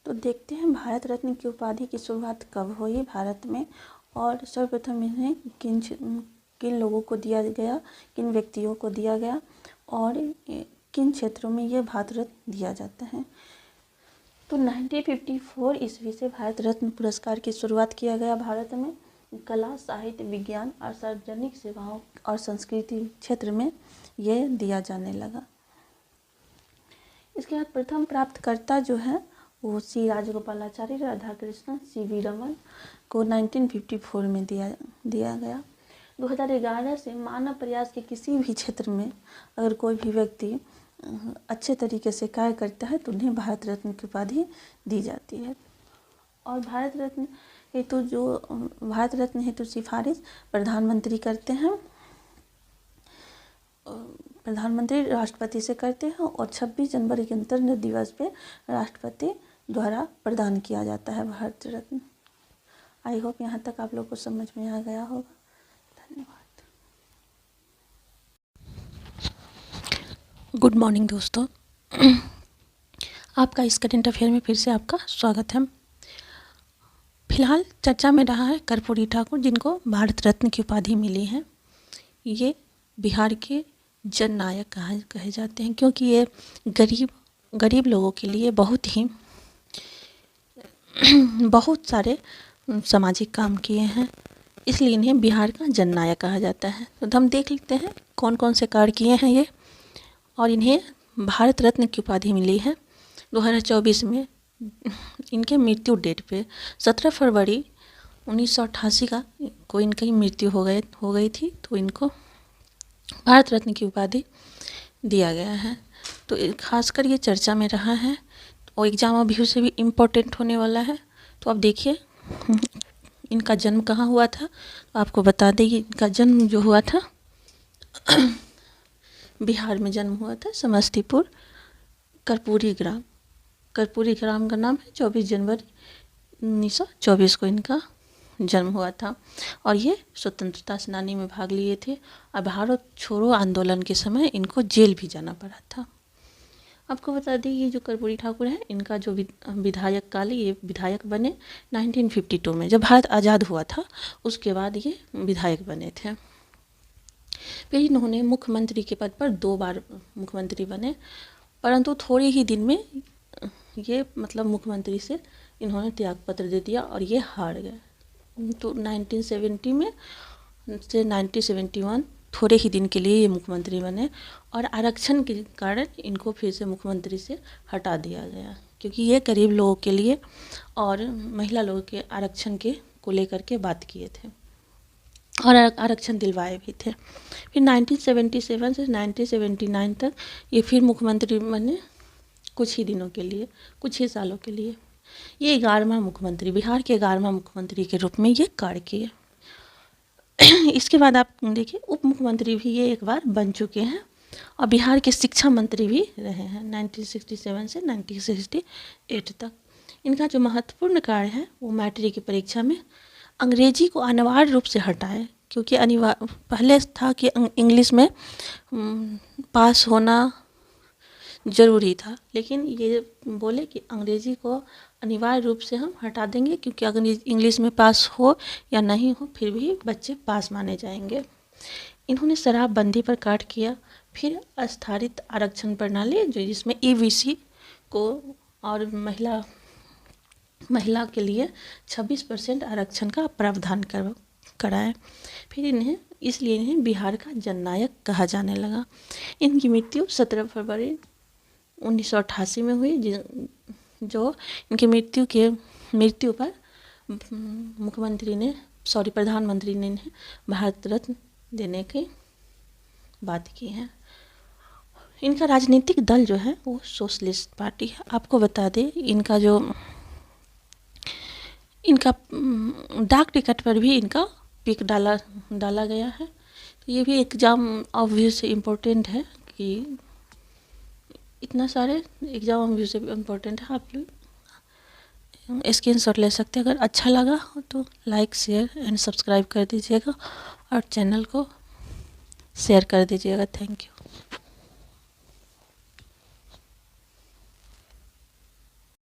तो देखते हैं भारत रत्न की उपाधि की शुरुआत कब हुई भारत में, और सर्वप्रथम इन्हें किन लोगों को दिया गया, किन व्यक्तियों को दिया गया, और किन क्षेत्रों में ये भारत रत्न दिया जाता है। तो 1954 ईस्वी से भारत रत्न पुरस्कार की शुरुआत किया गया भारत में। कला, साहित्य, विज्ञान और सार्वजनिक सेवाओं और संस्कृति क्षेत्र में ये दिया जाने लगा। इसके बाद प्रथम प्राप्तकर्ता जो है वो सी राजगोपालाचारी, राधाकृष्णन, सीवी रमन को 1954 में दिया गया। 2011 से मानव प्रयास के किसी भी क्षेत्र में अगर कोई भी व्यक्ति अच्छे तरीके से कार्य करता है तो उन्हें भारत रत्न की उपाधि दी जाती है। और भारत रत्न हेतु सिफारिश प्रधानमंत्री करते हैं, प्रधानमंत्री राष्ट्रपति से करते हैं, और 26 जनवरी गणतंत्र दिवस पे राष्ट्रपति द्वारा प्रदान किया जाता है भारत रत्न। आई होप यहाँ तक आप लोग को समझ में आ गया होगा। धन्यवाद। गुड मॉर्निंग दोस्तों, आपका इस करंट अफेयर में फिर से आपका स्वागत है। फिलहाल चर्चा में रहा है कर्पूरी ठाकुर, जिनको भारत रत्न की उपाधि मिली है। ये बिहार के जननायक कहे जाते हैं, क्योंकि ये गरीब लोगों के लिए बहुत सारे सामाजिक काम किए हैं, इसलिए इन्हें बिहार का जननायक कहा जाता है। तो हम देख लेते हैं कौन कौन से कार्य किए हैं ये, और इन्हें भारत रत्न की उपाधि मिली है 2024 में। इनके मृत्यु डेट पे 17 फरवरी 1988 को इनकी मृत्यु हो गई थी, तो इनको भारत रत्न की उपाधि दिया गया है। तो खासकर ये चर्चा में रहा है और एग्जाम व्यू से भी इम्पोर्टेंट होने वाला है। तो अब देखिए इनका जन्म कहाँ हुआ था, तो आपको बता दें इनका जन्म जो हुआ था बिहार में जन्म हुआ था, समस्तीपुर कर्पूरी ग्राम का नाम है। 24 जनवरी 1924 को इनका जन्म हुआ था, और ये स्वतंत्रता सेनानी में भाग लिए थे। और भारत छोड़ो आंदोलन के समय इनको जेल भी जाना पड़ा था। आपको बता दें ये जो कर्पूरी ठाकुर है, इनका जो विधायक काल, ये विधायक बने 1952 में, जब भारत आज़ाद हुआ था उसके बाद ये विधायक बने थे। फिर इन्होंने मुख्यमंत्री के पद पर 2 बार मुख्यमंत्री बने, परंतु थोड़े ही दिन में ये मुख्यमंत्री से इन्होंने त्यागपत्र दे दिया और ये हार गए। तो 1970 में से 1971 थोड़े ही दिन के लिए ये मुख्यमंत्री बने, और आरक्षण के कारण इनको फिर से मुख्यमंत्री से हटा दिया गया, क्योंकि ये गरीब लोगों के लिए और महिला लोगों के आरक्षण को लेकर के बात किए थे और आरक्षण दिलवाए भी थे। फिर 1977 से 1979 तक ये फिर मुख्यमंत्री बने, कुछ ही सालों के लिए। ये 11वां मुख्यमंत्री, बिहार के 11वां मुख्यमंत्री के रूप में ये कार्य किए। इसके बाद आप देखिए उप मुख्यमंत्री भी ये एक बार बन चुके हैं, और बिहार के शिक्षा मंत्री भी रहे हैं 1967 से 1968 तक। इनका जो महत्वपूर्ण कार्य है वो मैट्रिक की परीक्षा में अंग्रेजी को अनिवार्य रूप से हटाए, क्योंकि पहले था कि इंग्लिश में पास होना ज़रूरी था, लेकिन ये बोले कि अंग्रेजी को अनिवार्य रूप से हम हटा देंगे, क्योंकि अगर इंग्लिश में पास हो या नहीं हो फिर भी बच्चे पास माने जाएंगे। इन्होंने शराबबंदी पर कार्य किया। फिर आधारित आरक्षण प्रणाली जो जिसमें EBC को और महिला के लिए 26% आरक्षण का प्रावधान कराए। फिर इसलिए इन्हें बिहार का जननायक कहा जाने लगा। इनकी मृत्यु 17 फरवरी 1988 में हुई, जो इनकी मृत्यु पर प्रधानमंत्री ने इन्हें भारत रत्न देने की बात की है। इनका राजनीतिक दल जो है वो सोशलिस्ट पार्टी है। आपको बता दें इनका डाक टिकट पर भी इनका पिक डाला गया है। तो ये भी एग्ज़ाम ऑब्वियस से इम्पोर्टेंट है, कि इतना सारे एग्ज़ाम ऑब्वियस से इम्पोर्टेंट है। आप लोग स्क्रीनशॉट ले सकते हैं। अगर अच्छा लगा हो तो लाइक, शेयर एंड सब्सक्राइब कर दीजिएगा, और चैनल को शेयर कर दीजिएगा। Thank you.